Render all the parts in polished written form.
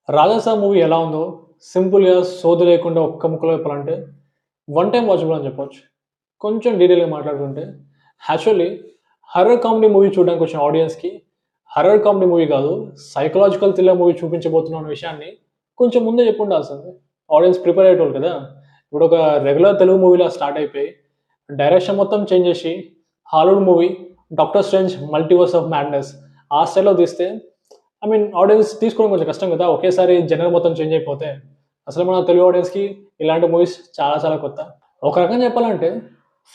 'Raja Saab' movie ఎలా ఉందో సింపుల్‌గా సోది లేకుండా ఒక్క ముక్కలో చెప్పాలంటే వన్ టైమ్ వాచబుల్ అని చెప్పొచ్చు. కొంచెం డీటెయిల్‌గా మాట్లాడుకుంటే యాక్చువల్లీ హర్రర్ కామెడీ మూవీ చూడడానికి వచ్చిన ఆడియన్స్‌కి హర్రర్ కామెడీ మూవీ కాదు, సైకలాజికల్ థ్రిల్లర్ మూవీ చూపించబోతున్నాం అనే విషయాన్ని కొంచెం ముందే చెప్పుండాల్సింది. ఆడియన్స్ ప్రిపేర్ అయ్యేటోళ్ళు కదా! ఇప్పుడు ఒక రెగ్యులర్ తెలుగు మూవీలా స్టార్ట్ అయిపోయి డైరెక్షన్ మొత్తం చేంజ్ చేసి Hollywood movie 'doctor strange multiverse of madness' ఆ స్టైల్‌లో తీస్తే ఆడియన్స్ తీసుకోవడం కొంచెం కష్టం కదా! ఒకేసారి జనర్ మొత్తం చేంజ్ అయిపోతే. అసలు మన తెలుగు ఆడియన్స్‌కి ఇలాంటి మూవీస్ చాలా చాలా కొత్త. ఒక రకంగా చెప్పాలంటే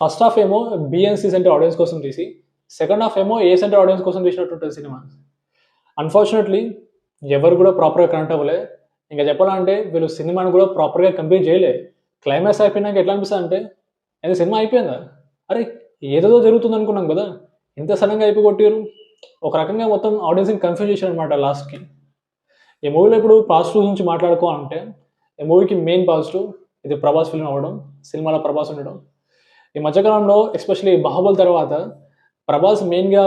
ఫస్ట్ హాఫ్ ఏమో B and C center audience కోసం తీసి, సెకండ్ హాఫ్ ఏమో ఏ సెంటర్ ఆడియన్స్ కోసం తీసినట్టుంటది సినిమా. అన్‌ఫార్చునేట్‌లీ ఎవరు కూడా ప్రాపర్‌గా కనెక్ట్ అవ్వలే. ఇంకా చెప్పాలంటే వీళ్ళు సినిమాని కూడా ప్రాపర్‌గా కంప్లీట్ చేయలే. క్లైమాక్స్ అయిపోయినాక ఎట్లా అనిపిస్తదంటే, ఏంది సినిమా అయిపోయిందా? అరే! ఏదేదో జరుగుతుందనుకున్నాం కదా! ఇంత సడెన్‌గా అయిపోగొట్టిర్రు. ఒక రకంగా మొత్తం ఆడియన్స్‌ని కన్‌ఫ్యూజ్ చేశారనమాట లాస్ట్‌కి. ఈ మూవీలో ఇప్పుడు పాజిటివ్స్ నుంచి మాట్లాడుకోవాలంటే, ఈ మూవీకి మెయిన్ పాజిటివ్ ఇది ప్రభాస్ ఫిల్మ్ అవ్వడం, సినిమాలో ప్రభాస్ ఉండడం. ఈ మధ్య కాలంలో ఎస్పెషల్లీ 'బాహుబలి' తర్వాత ప్రభాస్ మెయిన్‌గా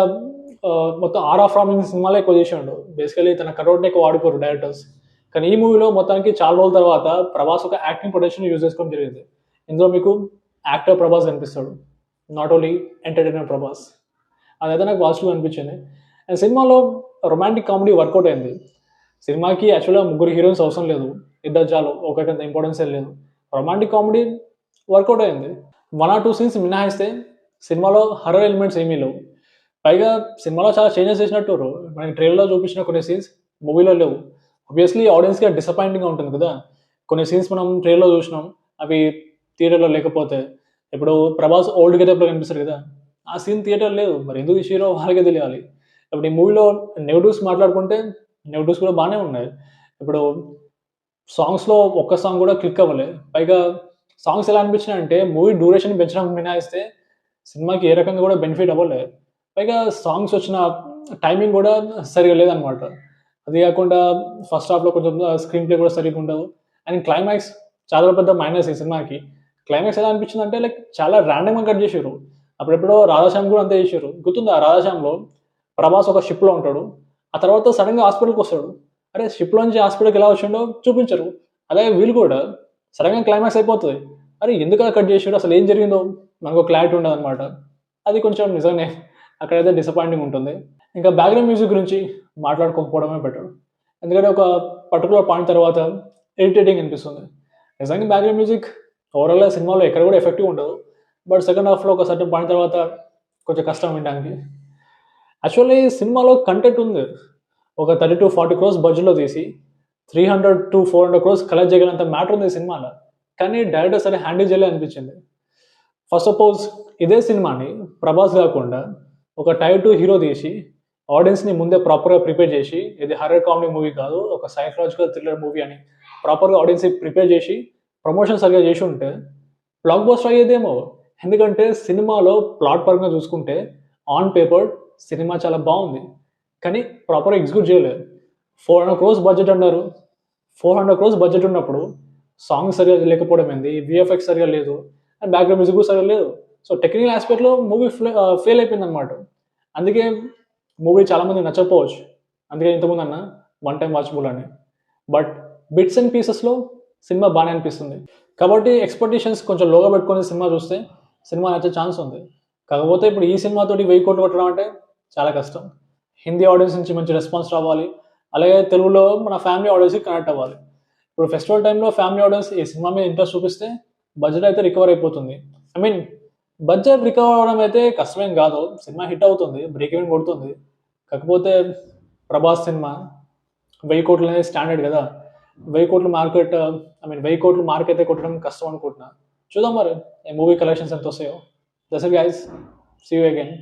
మొత్తం 'ఆర్ ఆఫ్ రామింగ్' సినిమాలే ఎక్కువ చేసిండు. బేసికల్లీ తన కటౌట్‌ని ఎక్కువ వాడుకోరు డైరెక్టర్స్. కానీ ఈ మూవీలో మొత్తానికి చాలా రోజుల తర్వాత ప్రభాస్ ఒక యాక్టింగ్ పొటెన్షియల్‌ని యూజ్ చేసుకోవడం జరిగింది. ఇందులో మీకు యాక్టర్ ప్రభాస్ కనిపిస్తాడు. Not only entertainer Prabhas. అదైతే నాకు పాజిటివ్‌గా అనిపించింది. అండ్ సినిమాలో రొమాంటిక్ కామెడీ వర్కౌట్ అయింది. సినిమాకి యాక్చువల్‌గా ముగ్గురు హీరోయిన్స్ అవసరం లేదు. ఇద్దరు చాలు. ఒకరికంత ఇంపార్టెన్స్ ఏం లేదు. రొమాంటిక్ కామెడీ వర్కౌట్ అయింది. 1 ఆర్ 2 సీన్స్ మినహాయిస్తే సినిమాలో హర్రర్ ఎలిమెంట్స్ ఏమీ లేవు. పైగా సినిమాలో చాలా చేంజెస్ చేసినట్టుర్రు. మనకి ట్రైలర్‌లో చూపించిన కొన్ని సీన్స్ మూవీలో లేవు. ఆబ్వియస్లీ ఆడియన్స్‌కి అది డిసప్పాయింటింగ్‌గా ఉంటుంది కదా! కొన్ని సీన్స్ మనం ట్రైలర్‌లో చూసినాం. అవి థియేటర్‌లో లేకపోతే ఇప్పుడు ప్రభాస్ ఓల్డ్ గెటప్‌లో కనిపిస్తాడు కదా! ఆ సీన్ థియేటర్‌లో లేదు. మరి ఎందుకు తీసిర్రో వాళ్ళకే తెలియాలి. ఇప్పుడు ఈ మూవీలో నెగెటివ్స్ మాట్లాడుకుంటే నెగెటివ్స్ కూడా బానే ఉన్నాయి. ఇప్పుడు సాంగ్స్‌లో ఒక్క సాంగ్ కూడా క్లిక్ అవ్వలే. పైగా సాంగ్స్ ఎలా అనిపించినాయంటే మూవీ డ్యూరేషన్ పెంచడం మినహాయిస్తే సినిమాకి ఏ రకంగా కూడా బెనిఫిట్ అవ్వలే. పైగా సాంగ్స్ వచ్చిన టైమింగ్ కూడా సరిగ్గా లేదనమాట. అది కాకుండా ఫస్ట్ హాఫ్‌లో కొంచెం స్క్రీన్ ప్లే కూడా సరిగ్గా ఉండదు. అండ్ క్లైమాక్స్ చాలా పెద్ద మైనస్ ఈ సినిమాకి. క్లైమాక్స్ ఎలా అనిపించిందంటే లైక్ చాలా రాండమ్‌గా కట్ చేసిర్రు. అప్పుడెప్పుడో 'రాధేశ్యామ్' కూడా అంతే చేసిర్రు. గుర్తుందా 'రాధేశ్యామ్‌లో' ప్రభాస్ ఒక షిప్‌లో ఉంటాడు. ఆ తర్వాత సడెన్‌గా హాస్పిటల్‌కొస్తాడు. అరే! షిప్‌లో నుంచి హాస్పిటల్‌కి ఎలా వచ్చిండో చూపించరు. అలాగే వీళ్ళు కూడా సడెన్‌గా క్లైమాక్స్ అయిపోతది. అరే! ఎందుకలా కట్ చేసిర్రు? అసలు ఏం జరిగిందో మనకు క్లారిటీ ఉండదనమాట. అది కొంచెం నిజంగానే అక్కడైతే డిసప్పాయింటింగ్ ఉంటుంది. ఇంకా బ్యాక్‌గ్రౌండ్ మ్యూజిక్ గురించి మాట్లాడుకోకపోవడమే బెటర్. ఎందుకంటే ఒక పర్టిక్యులర్ పాయింట్ తర్వాత ఇరిటేటింగ్ అనిపిస్తుంది. నిజంగా బ్యాక్‌గ్రౌండ్ మ్యూజిక్ ఓవరాల్‌గా సినిమాలో ఎక్కడ కూడా ఎఫెక్టివ్ ఉండదు. బట్ సెకండ్ హాఫ్‌లో ఒక సర్టెన్ పాయింట్ తర్వాత కొంచెం కష్టం వినడానికి. యాక్చువల్లీ సినిమాలో కంటెంట్ ఉంది. ఒక 30-40 క్రోర్స్ బడ్జెట్‌లో తీసి 300-400 క్రోర్స్ కలెక్ట్ చేయగలంత మ్యాటర్ ఉంది ఈ సినిమాలో. కానీ డైరెక్టర్ సరిగ్గా హ్యాండిల్ చేయలే అనిపించింది. ఫస్ట్ సపోజ్ ఇదే సినిమాని ప్రభాస్ గాకుండా ఒక టైర్ 2 హీరో తీసి ఆడియన్స్‌ని ముందే ప్రాపర్‌గా ప్రిపేర్ చేసి ఇది హారర్ కామెడీ మూవీ కాదు. ఒక సైకలాజికల్ థ్రిల్లర్ మూవీ అని ప్రాపర్‌గా ఆడియన్స్‌ని ప్రిపేర్ చేసి ప్రమోషన్ సరిగ్గా చేసుంటే బ్లాక్ బస్టర్ అయ్యేదేమో. ఎందుకంటే సినిమాలో ప్లాట్ పరంగా చూసుకుంటే ఆన్ పేపర్ సినిమా చాలా బావుంది. కానీ ప్రాపర్‌గా ఎగ్జిక్యూట్ చేయలేదు. 400 క్రోర్స్ బడ్జెట్ అన్నారు. 400 క్రోర్స్ బడ్జెట్ ఉన్నప్పుడు సాంగ్స్ సరిగ్గా లేకపోవడం ఏంది? వీఎఫ్ఎక్స్ సరిగ్గా లేదు. అండ్ బ్యాక్‌గ్రౌండ్ మ్యూజిక్ కూడా సరిగ్గా లేదు. సో, టెక్నికల్ యాస్పెక్ట్‌లో మూవీ ఫెయిల్ అయిపోయిందనమాట. అందుకే మూవీ చాలా మందికి నచ్చకపోవచ్చు. అందుకే ఇంతకుముందన్నా వన్ టైమ్ వాచబుల్ అని. బట్ బిట్స్ అండ్ పీసెస్‌లో సినిమా బానే అనిపిస్తుంది. కాబట్టి ఎక్స్‌పెక్టేషన్స్ కొంచెం లోగా పెట్టుకొని సినిమా చూస్తే సినిమా నచ్చే ఛాన్స్ ఉంది. కాకపోతే ఇప్పుడు ఈ సినిమాతోటి 1000 కోట్లు కొట్టడం అంటే చాలా కష్టం. హిందీ ఆడియన్స్ నుంచి మంచి రెస్పాన్స్ రావాలి. అలాగే తెలుగులో మన ఫ్యామిలీ ఆడియన్స్‌కి కనెక్ట్ అవ్వాలి. ఇప్పుడు ఫెస్టివల్ టైమ్‌లో ఫ్యామిలీ ఆడియన్స్ ఈ సినిమా మీద ఇంట్రెస్ట్ చూపిస్తే బడ్జెట్ అయితే రికవర్ అయిపోతుంది. ఐ మీన్ బడ్జెట్ రికవర్ అవ్వడం అయితే కష్టమేం కాదు. సినిమా హిట్ అవుతుంది. బ్రేక్ ఈవెన్ కొడుతుంది. కాకపోతే ప్రభాస్ సినిమా 1000 కోట్లు అనేది స్టాండర్డ్ కదా! 1000 కోట్ల మార్కెట్ 1000 కోట్ల మార్క్ అయితే కొట్టడం కష్టం అనుకుంటున్నా. చూద్దాం మరి ఈ మూవీ కలెక్షన్స్ ఎంతొస్తాయో. That's it guys. See you again.